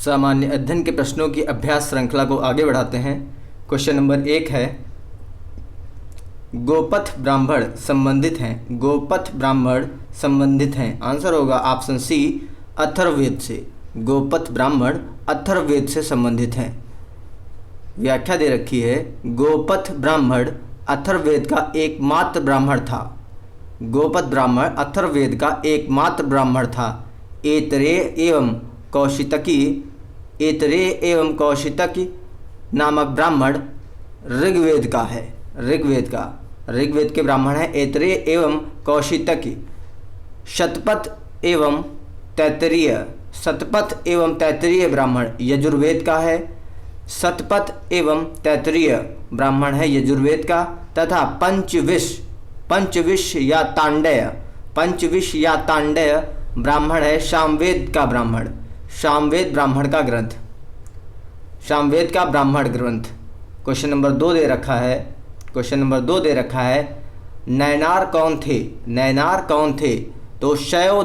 सामान्य अध्ययन के प्रश्नों की अभ्यास श्रृंखला को आगे बढ़ाते हैं। क्वेश्चन नंबर 1 है, गोपथ ब्राह्मण संबंधित हैं। गोपथ ब्राह्मण संबंधित हैं, आंसर होगा ऑप्शन सी अथर्ववेद से। गोपथ ब्राह्मण अथर्ववेद से संबंधित हैं। व्याख्या दे रखी है, गोपथ ब्राह्मण अथर्ववेद का एकमात्र ब्राह्मण था। गोपथ ब्राह्मण अथर्ववेद का एकमात्र ब्राह्मण था। ऐतरेय एवं कौशितकी नामक ब्राह्मण ऋग्वेद का है। ऋग्वेद के ब्राह्मण हैं ऐतरेय एवं कौशितकी। शतपथ एवं तैत्तरीय ब्राह्मण यजुर्वेद का है। शतपथ एवं तैत्तरीय ब्राह्मण है यजुर्वेद का। तथा पंचविश या तांडेय ब्राह्मण है सामवेद का ब्राह्मण। सामवेद का ब्राह्मण ग्रंथ। क्वेश्चन नंबर 2 दे रखा है, नैनार कौन थे? तो शैव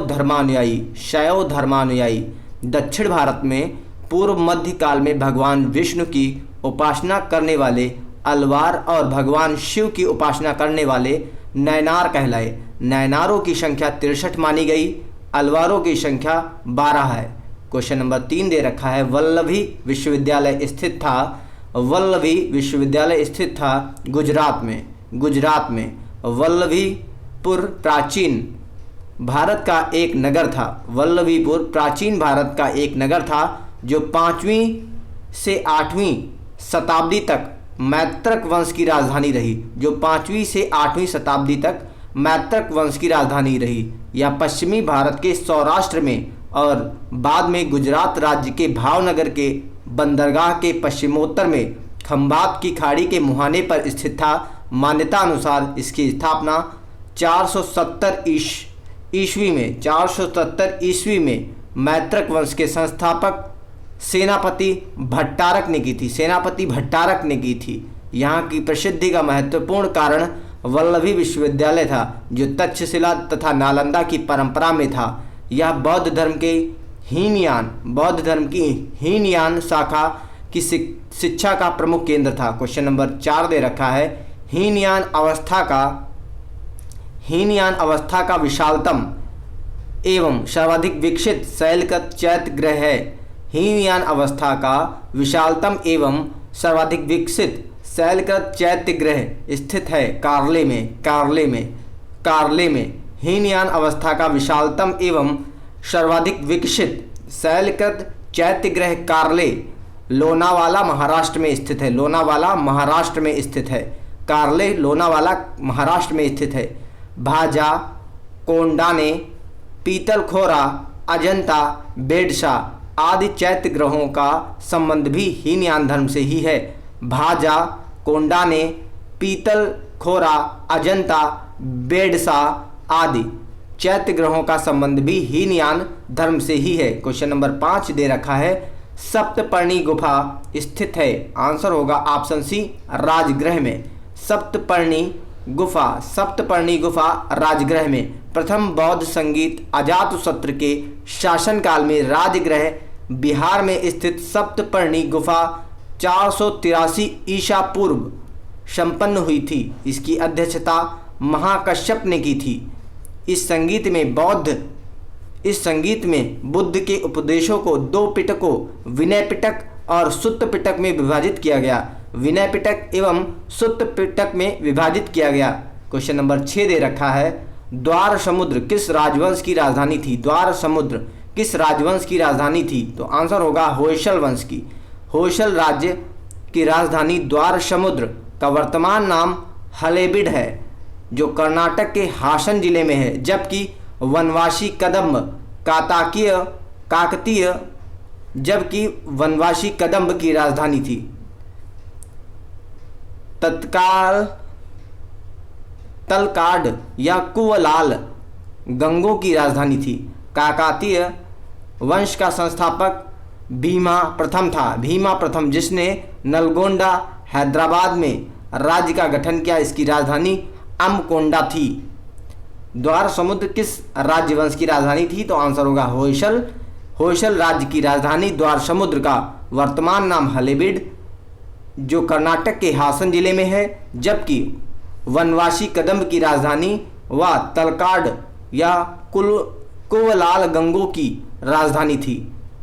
धर्मानुयायी दक्षिण भारत में पूर्व मध्य काल में भगवान विष्णु की उपासना करने वाले अलवार और भगवान शिव की उपासना करने वाले नैनार कहलाए। नैनारों की संख्या 63 मानी गई, अलवारों की संख्या 12 है। क्वेश्चन नंबर 3 दे रखा है, वल्लभी विश्वविद्यालय स्थित था गुजरात में। वल्लभीपुर प्राचीन भारत का एक नगर था। वल्लभीपुर प्राचीन भारत का एक नगर था जो 5वीं से 8वीं शताब्दी तक मैत्रक वंश की राजधानी रही। मैत्रक वंश की राजधानी रही। यह पश्चिमी भारत के सौराष्ट्र में और बाद में गुजरात राज्य के भावनगर के बंदरगाह के पश्चिमोत्तर में खंबात की खाड़ी के मुहाने पर स्थित था। मान्यता अनुसार इसकी स्थापना 470 ईस्वी में मैत्रक वंश के संस्थापक सेनापति भट्टारक ने की थी। यहाँ की प्रसिद्धि का महत्वपूर्ण कारण वल्लभी विश्वविद्यालय था जो तक्षशिला तथा नालंदा की परंपरा में था। यह बौद्ध धर्म की हीनयान शाखा की शिक्षा का प्रमुख केंद्र था। क्वेश्चन नंबर 4 दे रखा है, हीनयान अवस्था का विशालतम एवं सर्वाधिक विकसित शैलकृत चैत्यगृह है। हीनयान अवस्था का विशालतम एवं सर्वाधिक विकसित शैलकृत चैत्यगृह स्थित है कारले में। हीनयान अवस्था का विशालतम एवं सर्वाधिक विकसित शैलकृत चैत्यगृह कारले लोनावाला महाराष्ट्र में स्थित है। भाजा, कोंडाने, पीतलखोरा, अजंता, बेडसा आदि चैत्यगृहों का संबंध भी हीनयान धर्म से ही है। भाजा, कोंडाने, पीतलखोरा, अजंता, बेडसा आदि चैत्यगृहों का संबंध भी हीनयान धर्म से ही है। क्वेश्चन नंबर 5 दे रखा है, सप्तपर्णी गुफा स्थित है। आंसर होगा ऑप्शन सी राजगृह में। सप्तपर्णी गुफा राजगृह में। प्रथम बौद्ध संगीत अजातशत्रु के शासनकाल में राजगृह बिहार में स्थित सप्तपर्णी गुफा 483 ईसा पूर्व संपन्न हुई थी। इसकी अध्यक्षता महाकश्यप ने की थी। इस संगीत में बुद्ध के उपदेशों को 2 पिटकों विनय पिटक और सुत्त पिटक में विभाजित किया गया। विनय पिटक एवं सुत्त पिटक में विभाजित किया गया। क्वेश्चन नंबर 6 दे रखा है, द्वार समुद्र किस राजवंश की राजधानी थी? तो आंसर होगा होयसल वंश की। होयसल राज्य की राजधानी द्वार समुद्र का वर्तमान नाम हलेबीड है जो कर्नाटक के हासन जिले में है। जबकि वनवासी कदम्ब की राजधानी थी। तलकाड या कुवलाल गंगों की राजधानी थी। काकतीय वंश का संस्थापक भीमा प्रथम जिसने नलगोंडा हैदराबाद में राज्य का गठन किया। इसकी राजधानी अमकोंडा थी। द्वार समुद्र किस राज्यवंश की राजधानी थी? तो आंसर होगा होयसल होयसल राज्य की राजधानी द्वार समुद्र का वर्तमान नाम हलेबीड, जो कर्नाटक के हासन जिले में है, जबकि वनवासी कदंब की राजधानी व तलकाड या कुवलाल गंगों की राजधानी थी।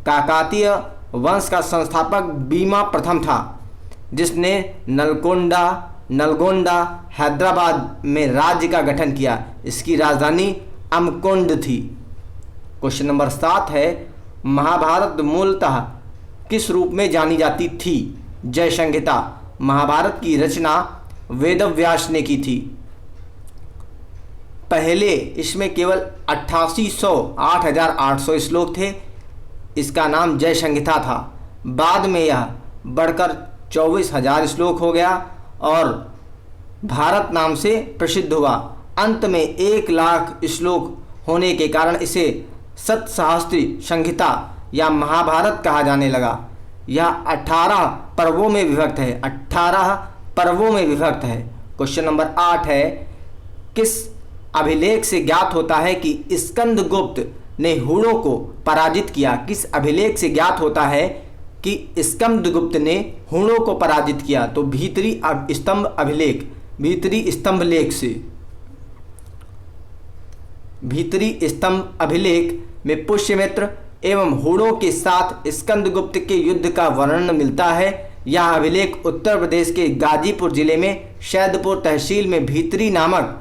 काकतीय वंश का संस्थापक बीमा प्रथम था, जिसने नलगोंडा हैदराबाद में राज्य का गठन किया। इसकी राजधानी अमकोंड थी। क्वेश्चन नंबर 7 है, महाभारत मूलतः किस रूप में जानी जाती थी? जय संहिता। महाभारत की रचना वेदव्यास ने की थी। पहले इसमें केवल 8800 श्लोक थे। इसका नाम जय संहिता था। बाद में यह बढ़कर 24,000 श्लोक हो गया और भारत नाम से प्रसिद्ध हुआ। अंत में 1,00,000 श्लोक होने के कारण इसे सतसहस्त्री संहिता या महाभारत कहा जाने लगा। यह 18 पर्वों में विभक्त है। 18 पर्वों में विभक्त है। क्वेश्चन नंबर 8 है, किस अभिलेख से ज्ञात होता है कि स्कंदगुप्त ने हूणों को पराजित किया? किस अभिलेख से ज्ञात होता है कि स्कंदगुप्त ने हूणों को पराजित किया? तो भीतरी स्तंभ अभिलेख, भीतरी स्तंभ लेख से। भीतरी स्तंभ अभिलेख में पुष्यमित्र एवं हूणों के साथ स्कंदगुप्त के युद्ध का वर्णन मिलता है। यह अभिलेख उत्तर प्रदेश के गाजीपुर जिले में सैदपुर तहसील में भीतरी नामक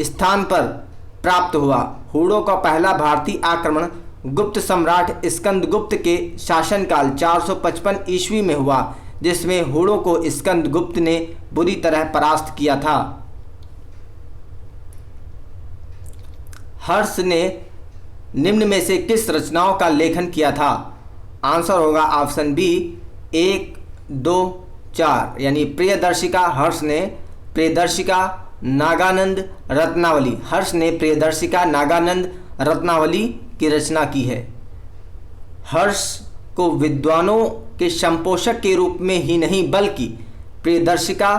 स्थान पर प्राप्त हुआ। हूणों का पहला भारतीय आक्रमण गुप्त सम्राट स्कंदगुप्त के शासनकाल 455 ईस्वी में हुआ, जिसमें हूणों को स्कंदगुप्त ने बुरी तरह परास्त किया था। हर्ष ने निम्न में से किस रचनाओं का लेखन किया था? आंसर होगा ऑप्शन बी 1, 2, 4 यानी प्रियदर्शिका। हर्ष ने प्रियदर्शिका, नागानंद, रत्नावली। हर्ष ने प्रियदर्शिका, नागानंद, रत्नावली की रचना की है। हर्ष को विद्वानों के संपोषक के रूप में ही नहीं बल्कि प्रियदर्शिका,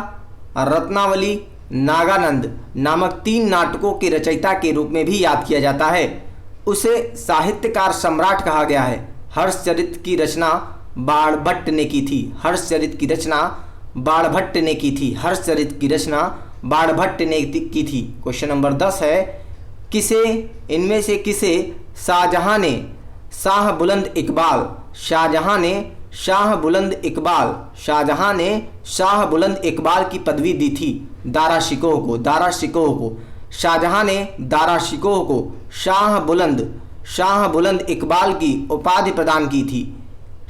रत्नावली, नागानंद नामक 3 नाटकों के रचयिता के रूप में भी याद किया जाता है। उसे साहित्यकार सम्राट कहा गया है। हर्षचरित की रचना बाणभट्ट ने की थी। हर्षचरित की रचना बाणभट्ट ने की थी। हर्षचरित की रचना बाणभट्ट ने की थी। क्वेश्चन नंबर 10 है, इनमें से किसे शाहजहां ने शाह बुलंद इकबाल की पदवी दी थी? दारा शिकोह को। शाहजहां ने दारा शिकोह को शाह बुलंद इकबाल की उपाधि प्रदान की थी।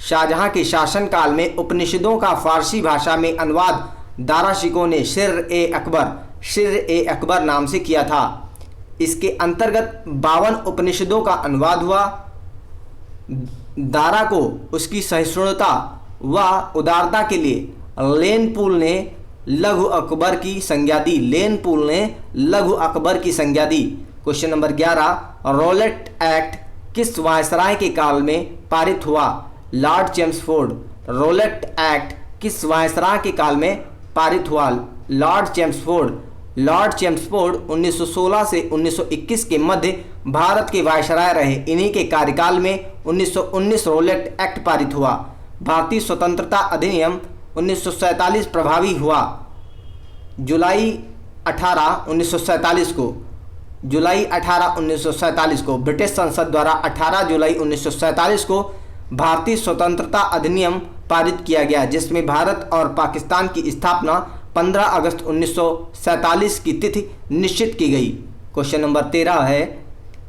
शाहजहां के शासनकाल में उपनिषदों का फारसी भाषा में अनुवाद दारा शिकोह ने सिर-ए-अकबर नाम से किया था। इसके अंतर्गत 52 उपनिषदों का अनुवाद हुआ। दारा को उसकी सहिष्णुता व उदारता के लिए लेनपूल ने लघु अकबर की संज्ञा दी। क्वेश्चन नंबर 11, रोलेट एक्ट किस वायसराय के काल में पारित हुआ? Lord Chelmsford. रोलेट एक्ट किस वायसराय के काल में पारित हुआ? लॉर्ड चेम्सफोर्ड 1916 से 1921 के मध्य भारत के वायसराय रहे। इन्हीं के कार्यकाल में 1919 रोलेट एक्ट पारित हुआ। भारतीय स्वतंत्रता अधिनियम 1947 प्रभावी हुआ। जुलाई 18, 1947 को ब्रिटिश संसद द्वारा 18 जुलाई 1947 को भारतीय स्वतंत्रता अधिनियम पारित किया गया, जिसमें भारत और पाकिस्तान की स्थापना 15 अगस्त 1947 की तिथि निश्चित की गई। क्वेश्चन नंबर 13 है,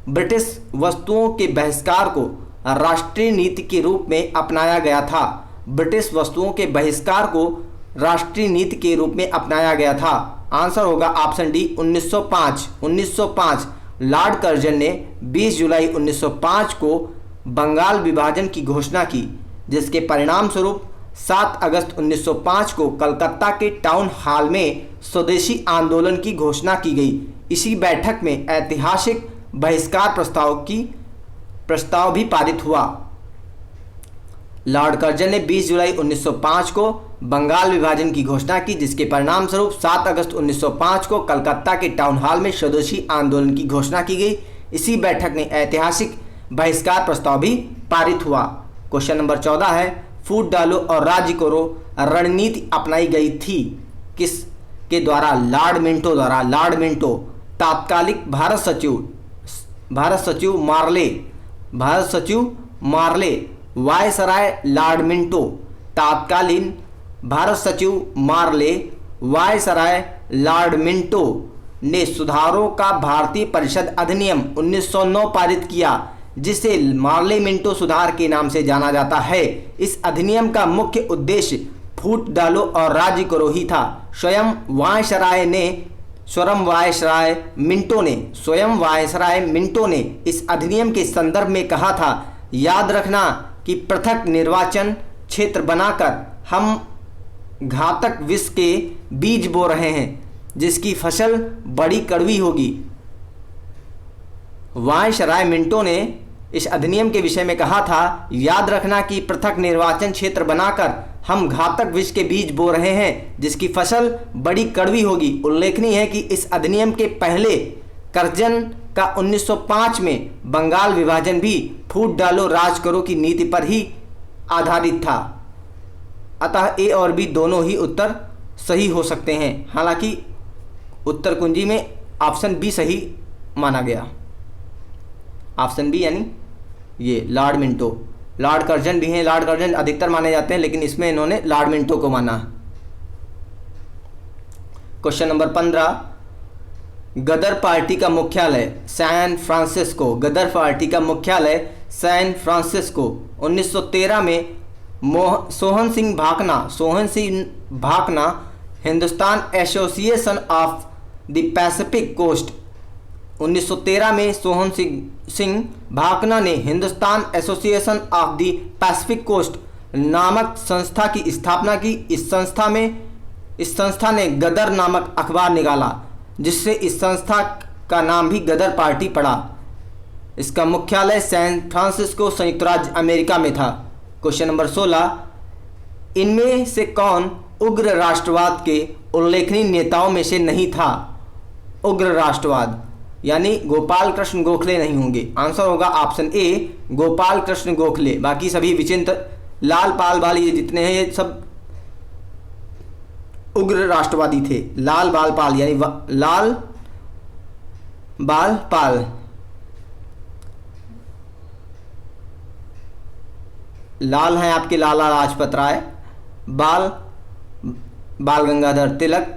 ब्रिटिश वस्तुओं के बहिष्कार को राष्ट्रीय नीति के रूप में अपनाया गया था। ब्रिटिश वस्तुओं के बहिष्कार को राष्ट्रीय नीति के रूप में अपनाया गया था। आंसर होगा ऑप्शन डी 1905। लॉर्ड कर्जन ने 20 जुलाई 1905 को बंगाल विभाजन की घोषणा की, जिसके परिणाम स्वरूप 7 अगस्त 1905 को कलकत्ता के टाउन हॉल में स्वदेशी आंदोलन की घोषणा की गई। इसी बैठक में ऐतिहासिक बहिष्कार प्रस्ताव भी पारित हुआ। लॉर्ड कर्जन ने 20 जुलाई 1905 को बंगाल विभाजन की घोषणा की, जिसके परिणाम स्वरूप 7 अगस्त 1905 को कलकत्ता के टाउन हॉल में स्वदेशी आंदोलन की घोषणा की गई। इसी बैठक में ऐतिहासिक बहिष्कार प्रस्ताव भी पारित हुआ। क्वेश्चन नंबर 14 है, फूट डालो और राज्य करो रणनीति अपनाई गई थी किस के द्वारा? लॉर्ड मिंटो द्वारा। लॉर्ड मिंटो तात्कालिक भारत सचिव मार्ले, वायसराय लॉर्ड मिंटो, तात्कालीन भारत सचिव मार्ले, वायसराय लॉर्ड मिंटो ने सुधारों का भारतीय परिषद अधिनियम 1909 पारित किया, जिसे मार्ले मिंटो सुधार के नाम से जाना जाता है। इस अधिनियम का मुख्य उद्देश्य फूट डालो और राज्य करो ही था। स्वयं वायसराय मिंटो ने इस अधिनियम के संदर्भ में कहा था, याद रखना कि पृथक निर्वाचन क्षेत्र बनाकर हम घातक विष के बीज बो रहे हैं, जिसकी फसल बड़ी कड़वी होगी। वायसराय मिंटो ने इस अधिनियम के विषय में कहा था, याद रखना कि पृथक निर्वाचन क्षेत्र बनाकर हम घातक विष के बीज बो रहे हैं, जिसकी फसल बड़ी कड़वी होगी। उल्लेखनीय है कि इस अधिनियम के पहले कर्जन का 1905 में बंगाल विभाजन भी फूट डालो राज करो की नीति पर ही आधारित था। अतः ए और बी दोनों ही उत्तर सही हो सकते हैं। हालांकि उत्तर कुंजी में ऑप्शन बी सही माना गया। ऑप्शन बी यानी ये लॉर्ड मिंटो। लॉर्ड कर्जन भी हैं, लॉर्ड कर्जन अधिकतर माने जाते हैं, लेकिन इसमें इन्होंने लॉर्ड मिंटो को माना। क्वेश्चन नंबर 15, गदर पार्टी का मुख्यालय सैन फ्रांसिस्को। गदर पार्टी का मुख्यालय सैन फ्रांसिस्को। 1913 में Sohan Singh Bhakna Hindustan association of the Pacific coast. 1913 में सोहन सिंह भाकना ने Hindustan association of the Pacific coast नामक संस्था की स्थापना की। इस संस्था ने गदर नामक अखबार निकाला, जिससे इस संस्था का नाम भी गदर पार्टी पड़ा। इसका मुख्यालय सैन फ्रांसिस्को संयुक्त राज्य अमेरिका में था। क्वेश्चन नंबर 16, इनमें से कौन उग्र राष्ट्रवाद के उल्लेखनीय नेताओं में से नहीं था? उग्र राष्ट्रवाद यानी गोपाल कृष्ण गोखले नहीं होंगे। आंसर होगा ऑप्शन ए, गोपाल कृष्ण गोखले। बाकी सभी विचित्र लाल पाल बाल ये जितने हैं ये सब उग्र राष्ट्रवादी थे। लाल बाल पाल यानी लाल बाल पाल, लाल हैं आपके लाला लाजपत राय, बाल गंगाधर तिलक,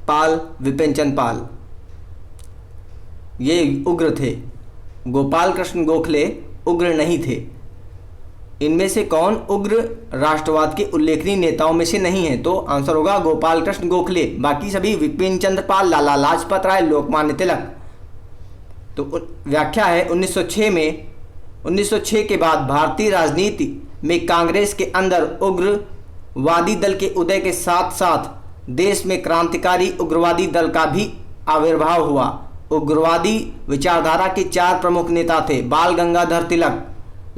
पाल विपिन चंद्र पाल, ये उग्र थे। गोपाल कृष्ण गोखले उग्र नहीं थे। इनमें से कौन उग्र राष्ट्रवाद के उल्लेखनीय नेताओं में से नहीं है? तो आंसर होगा गोपाल कृष्ण गोखले। बाकी सभी विपिन चंद्र पाल, लाला लाजपत राय, लोकमान्य तिलक। तो व्याख्या है 1906 के बाद भारतीय राजनीति में कांग्रेस के अंदर उग्रवादी दल के उदय के साथ साथ देश में क्रांतिकारी उग्रवादी दल का भी आविर्भाव हुआ। उग्रवादी विचारधारा के 4 प्रमुख नेता थे, बाल गंगाधर तिलक,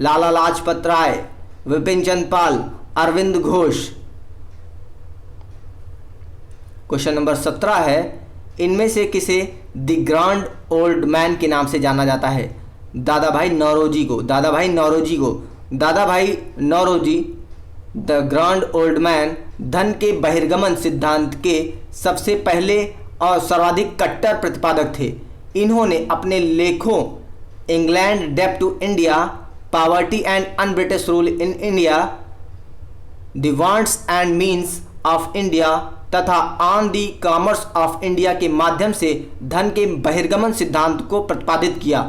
लाला लाजपत राय, विपिन चंद्र पाल, अरविंद घोष। क्वेश्चन नंबर 17 है, इनमें से किसे द ग्रांड ओल्ड मैन के नाम से जाना जाता है? दादा भाई नौरोजी को। द ग्रांड ओल्ड मैन धन के बहिर्गमन सिद्धांत के सबसे पहले और सर्वाधिक कट्टर प्रतिपादक थे। इन्होंने अपने लेखों इंग्लैंड डेप्ट to India, poverty and un British rule in India, the wants and means of India तथा on the commerce of India के माध्यम से धन के बहिर्गमन सिद्धांत को प्रतिपादित किया।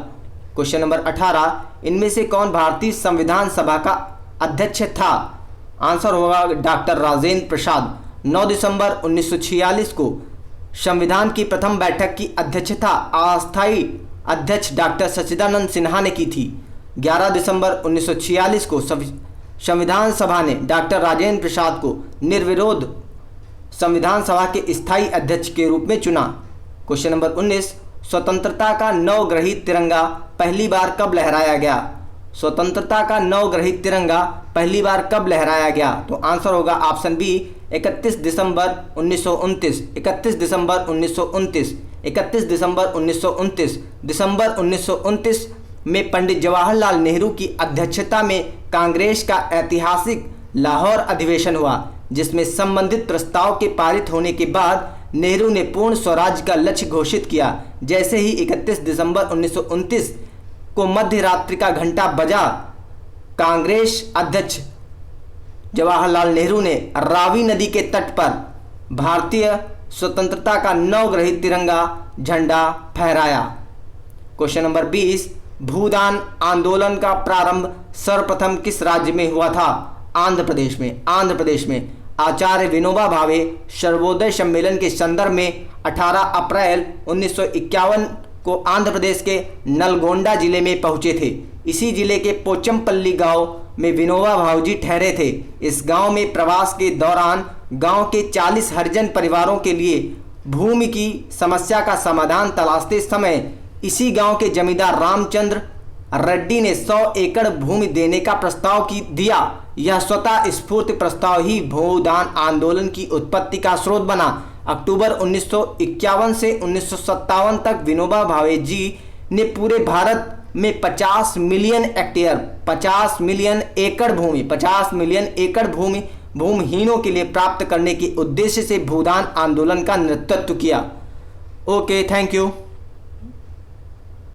क्वेश्चन नंबर 18, इनमें से कौन भारतीय संविधान सभा का अध्यक्ष था? आंसर होगा डॉक्टर राजेंद्र प्रसाद। 9 दिसंबर 1946 को संविधान की प्रथम बैठक की अध्यक्षता अस्थायी अध्यक्ष डॉक्टर सच्चिदानंद सिन्हा ने की थी। 11 दिसंबर 1946 को संविधान सभा ने डॉक्टर राजेंद्र प्रसाद को निर्विरोध संविधान सभा के स्थायी अध्यक्ष के रूप में चुना। क्वेश्चन नंबर 19, स्वतंत्रता का नवग्रहित तिरंगा पहली बार कब लहराया गया? स्वतंत्रता का नवग्रहित तिरंगा पहली बार कब लहराया गया? तो आंसर होगा ऑप्शन बी, 31 दिसंबर 1929। 31 दिसंबर 1929 में पंडित जवाहरलाल नेहरू की अध्यक्षता में कांग्रेस का ऐतिहासिक लाहौर अधिवेशन हुआ, जिसमें संबंधित प्रस्ताव के पारित होने के बाद नेहरू ने पूर्ण स्वराज का लक्ष्य घोषित किया। जैसे ही 31 दिसंबर 1929 को मध्य रात्रि का घंटा बजा, कांग्रेस अध्यक्ष जवाहरलाल नेहरू ने रावी नदी के तट पर भारतीय स्वतंत्रता का नवग्रहित तिरंगा झंडा फहराया। क्वेश्चन नंबर 20, भूदान आंदोलन का प्रारंभ सर्वप्रथम किस राज्य में हुआ था? आंध्र प्रदेश में आचार्य विनोबा भावे सर्वोदय सम्मेलन के संदर्भ में 18 अप्रैल 1951 को आंध्र प्रदेश के नलगोंडा जिले में पहुंचे थे। इसी जिले के पोचमपल्ली गांव में विनोबा भावे ठहरे थे। इस गांव में प्रवास के दौरान गांव के 40 हरिजन परिवारों के लिए भूमि की समस्या का समाधान तलाशते समय इसी गांव के जमींदार रामचंद्र रेड्डी ने 100 एकड़ भूमि देने का प्रस्ताव दिया। यह स्वतः स्फूर्त प्रस्ताव ही भूदान आंदोलन की उत्पत्ति का स्रोत बना। अक्टूबर 1951 से 1957 तक विनोबा भावे जी ने पूरे भारत में 50 मिलियन एकड़ भूमि भूमिहीनों के लिए प्राप्त करने के उद्देश्य से भूदान आंदोलन का नेतृत्व किया। Okay, thank you.